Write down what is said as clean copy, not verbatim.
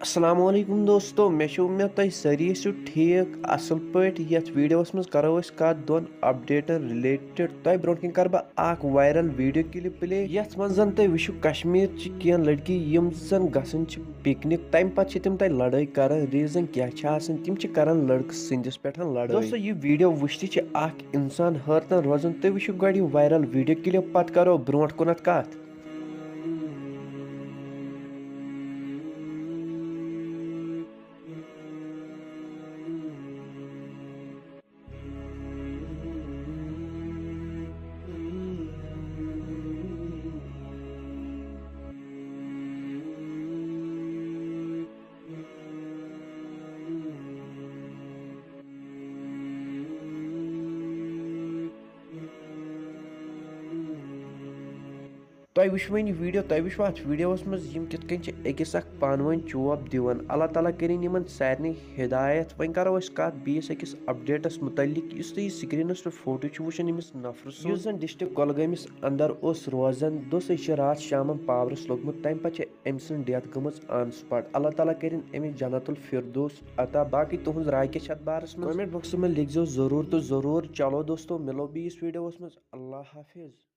अस्सलामुअलैकुम दोस्तों मे उम्मीद तुम सारी ठीक असल पे ये वीडियोस मज करो कत दोन अपडेटन रिलेटेड तुम ब्रो कन कर बह वायरल वीडियो क्लिप प्ले ये मज जन तुम वो कश्मीर कह लड़की यम जन गसन पिकनिक तम पे तम तक लड़ाई कर रीजन क्या तम कर लड़क सिंदिस पे लड़ाई दोस्तों ये वीडियो वुचत इंसान हैरतन रोजान तुम वो गो वायरल वीडियो क्लिप पे करो ब्रो कुन कत। तुम वो वन वीडियो तुम वो अत वीडियोस मज कित अकिस पानवन चोप दिवन अल्लाह ताला करिन यमन सारनी हिदायत वन करो कत बीस अकिस अपडेटस मुतलिक इस तुम स्क्रीनस पे फोटो वुचान यमिस नफर इस जन डिस्ट्रिक्ट कुलगामिस अंदर रोजान दोस रात शाम पावरस लोगमुत तम पे अम सद डेथ गम ऑन स्पॉट अल्लाह ताला करिन अमिस जन्नतुल फिरदौस अता बाकी तुहज राय क्या बारस में कमेंट बॉक्स में लिखो जरूर तो जरूर। चलो दोस्तों मिलो भी इस वीडियोस में। अल्लाह हाफिज।